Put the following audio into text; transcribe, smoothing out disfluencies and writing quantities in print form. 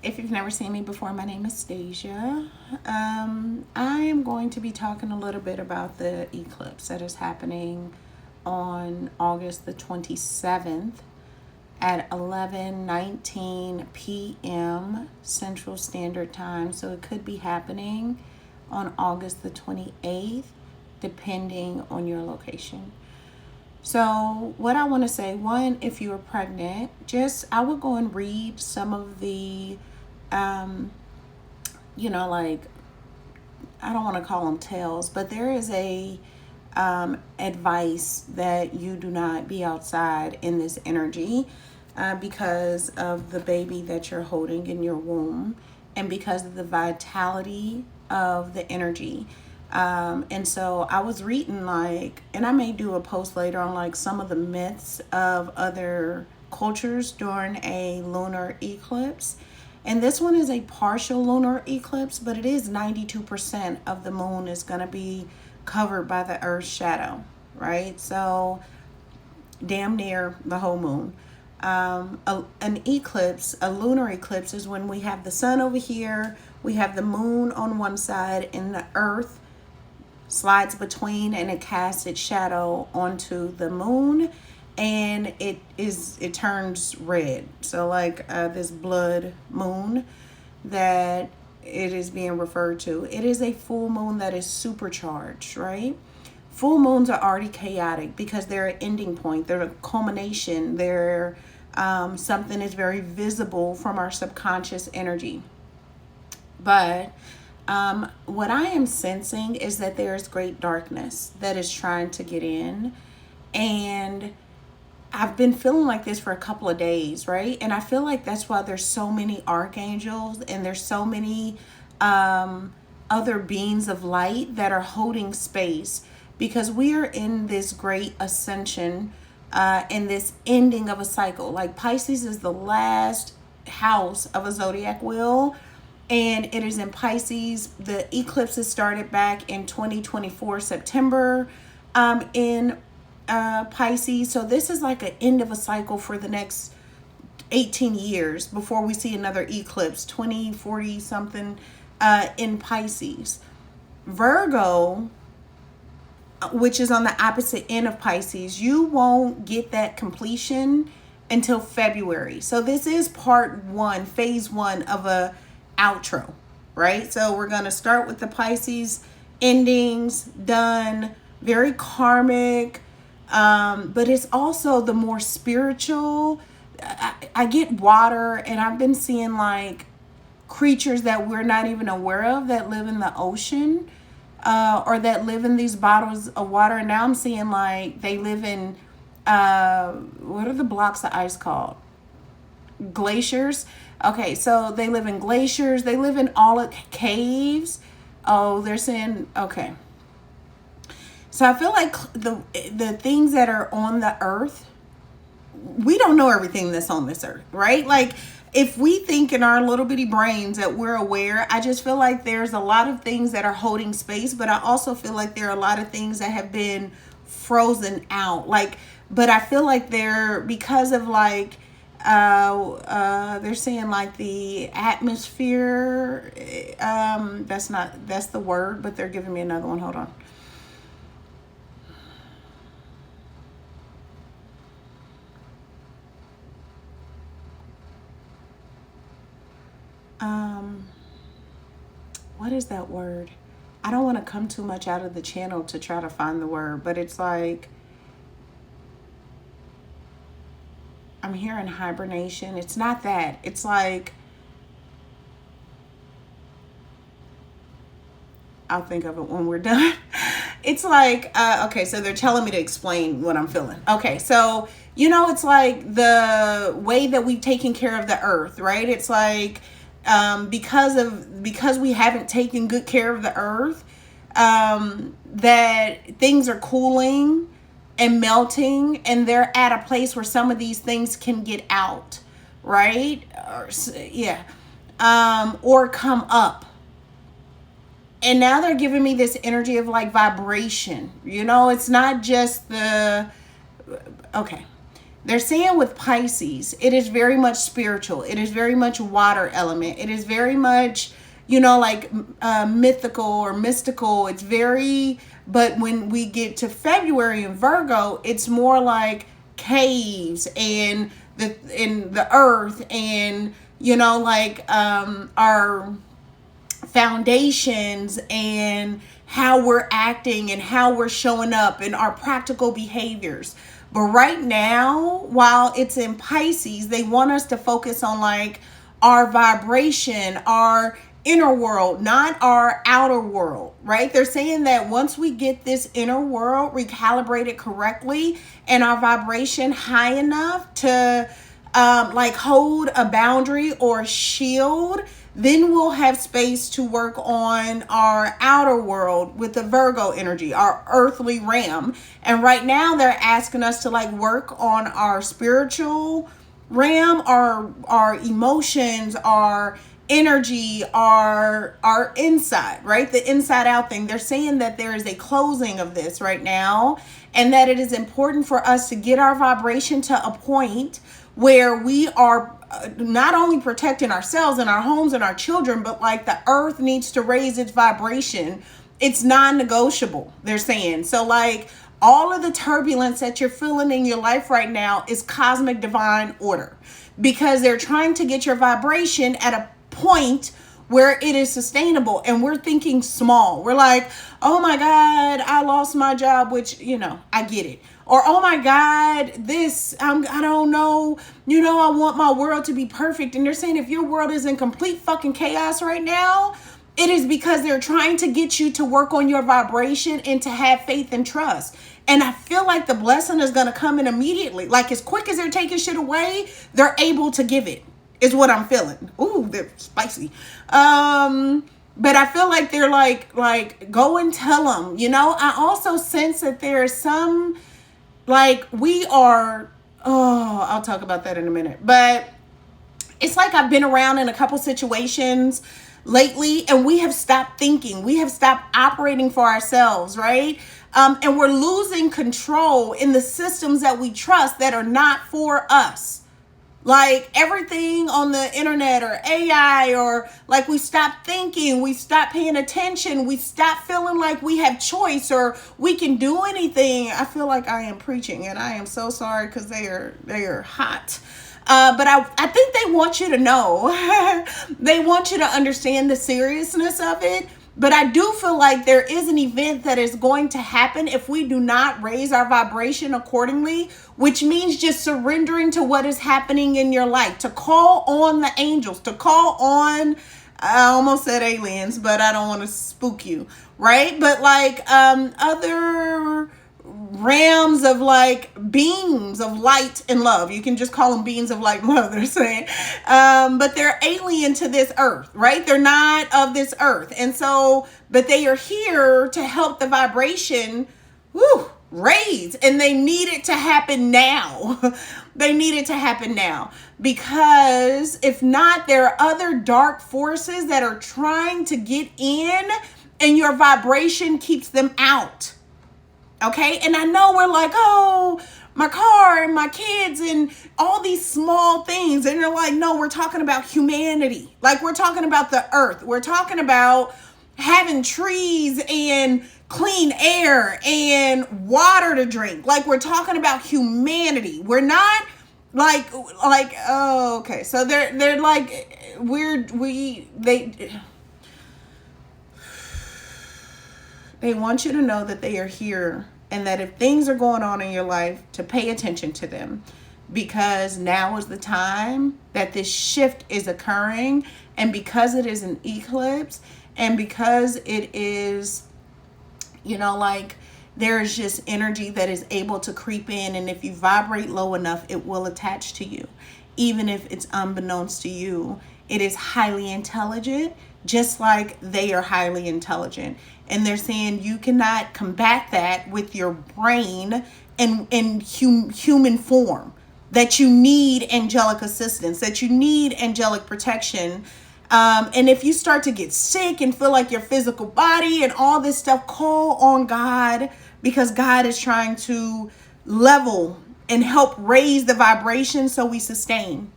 If you've never seen me before, my name is Stasia. I am going to be talking a little bit about the eclipse that is happening on August the 27th at 11:19 p.m. Central Standard Time. So it could be happening on August the 28th, depending on your location. So what I want to say, one, if you're pregnant, I would go and read some of the, like, I don't want to call them tales, but there is a advice that you do not be outside in this energy because of the baby that you're holding in your womb and because of the vitality of the energy. And so I was reading and I may do a post later on some of the myths of other cultures during a lunar eclipse. And this one is a partial lunar eclipse, but it is 92% of the moon is going to be covered by the Earth's shadow, right? So damn near the whole moon. An eclipse, a lunar eclipse, is when we have the sun over here, we have the moon on one side, and the Earth slides between and it casts its shadow onto the moon, and it turns red. So this blood moon that it is being referred to, it is a full moon that is supercharged, right? Full moons are already chaotic because they're an ending point, they're a culmination, they're something is very visible from our subconscious energy. But what I am sensing is that there's great darkness that is trying to get in. And I've been feeling like this for a couple of days, right? And I feel like that's why there's so many archangels and there's so many other beings of light that are holding space, because we are in this great ascension, in this ending of a cycle. Like Pisces is the last house of a zodiac wheel, and it is in Pisces. The eclipses started back in 2024 September in Pisces. So this is like an end of a cycle for the next 18 years before we see another eclipse, 2040 something in Pisces. Virgo, which is on the opposite end of Pisces, you won't get that completion until February. So this is part one, phase one of a outro, right? So we're going to start with the Pisces endings, done, very karmic, but it's also the more spiritual. I get water, and I've been seeing creatures that we're not even aware of that live in the ocean, or that live in these bottles of water. And now I'm seeing they live in what are the blocks of ice called? Glaciers. Okay, so they live in glaciers. They live in all caves. Oh, they're saying, okay. So I feel like the things that are on the earth, we don't know everything that's on this earth, right? If we think in our little bitty brains that we're aware, I just feel like there's a lot of things that are holding space, but I also feel like there are a lot of things that have been frozen out. But I feel like because of they're saying the atmosphere, that's the word, but they're giving me another one. Hold on. What is that word? I don't want to come too much out of the channel to try to find the word, but it's I'm hearing hibernation. It's not that. It's I'll think of it when we're done. It's okay, so they're telling me to explain what I'm feeling. Okay, so, it's the way that we've taken care of the earth, right? It's because we haven't taken good care of the earth, that things are cooling and melting, and they're at a place where some of these things can get out, right? Or come up. And now they're giving me this energy of vibration. It's not just okay. They're saying with Pisces, it is very much spiritual. It is very much water element. It is very much, like mythical or mystical. It's very, but when we get to February in Virgo, it's more like caves and the earth and, our foundations and how we're acting and how we're showing up and our practical behaviors. But right now, while it's in Pisces, they want us to focus on like our vibration, our inner world, not our outer world, right? They're saying that once we get this inner world recalibrated correctly and our vibration high enough to like hold a boundary or shield, then we'll have space to work on our outer world with the Virgo energy, our earthly realm. And right now they're asking us to like work on our spiritual realm, our emotions, our energy, our inside, right? The inside out thing. They're saying that there is a closing of this right now, and that it is important for us to get our vibration to a point where we are not only protecting ourselves and our homes and our children, but like the earth needs to raise its vibration. It's non-negotiable, they're saying. So like all of the turbulence that you're feeling in your life right now is cosmic divine order, because they're trying to get your vibration at a point where it is sustainable. And we're thinking small. We're like, oh my God, I lost my job, which, I get it. Or, oh my God, I don't know, I want my world to be perfect. And they're saying if your world is in complete fucking chaos right now, it is because they're trying to get you to work on your vibration and to have faith and trust. And I feel like the blessing is going to come in immediately. Like as quick as they're taking shit away, they're able to give it, is what I'm feeling. Ooh, they're spicy. But I feel like they're like, go and tell them, I also sense that there's some, like I'll talk about that in a minute. But it's like I've been around in a couple situations lately and we have stopped thinking. We have stopped operating for ourselves, right? And we're losing control in the systems that we trust that are not for us. Like everything on the internet or AI, or like we stop thinking, we stop paying attention, we stop feeling like we have choice or we can do anything. I feel like I am preaching and I am so sorry because they are hot. But I think they want you to know, they want you to understand the seriousness of it. But I do feel like there is an event that is going to happen if we do not raise our vibration accordingly, which means just surrendering to what is happening in your life, to call on the angels, to call on, I almost said aliens, but I don't want to spook you, right? But like other realms of like beings of light and love. You can just call them beings of light and love, they're saying. But they're alien to this earth, right? They're not of this earth. And so, but they are here to help the vibration raise. And they need it to happen now. They need it to happen now. Because if not, there are other dark forces that are trying to get in and your vibration keeps them out. Okay. And I know we're like, oh, my car and my kids and all these small things. And you're like, no, we're talking about humanity. Like we're talking about the earth. We're talking about having trees and clean air and water to drink. Like we're talking about humanity. We're not like, oh, okay. So they're like, they want you to know that they are here and that if things are going on in your life, to pay attention to them, because now is the time that this shift is occurring. And because it is an eclipse and because it is, like there's just energy that is able to creep in. And if you vibrate low enough, it will attach to you, even if it's unbeknownst to you. It is highly intelligent, just like they are highly intelligent. And they're saying you cannot combat that with your brain in human form, that you need angelic assistance, that you need angelic protection. And if you start to get sick and feel like your physical body and all this stuff, call on God, because God is trying to level and help raise the vibration so we sustain.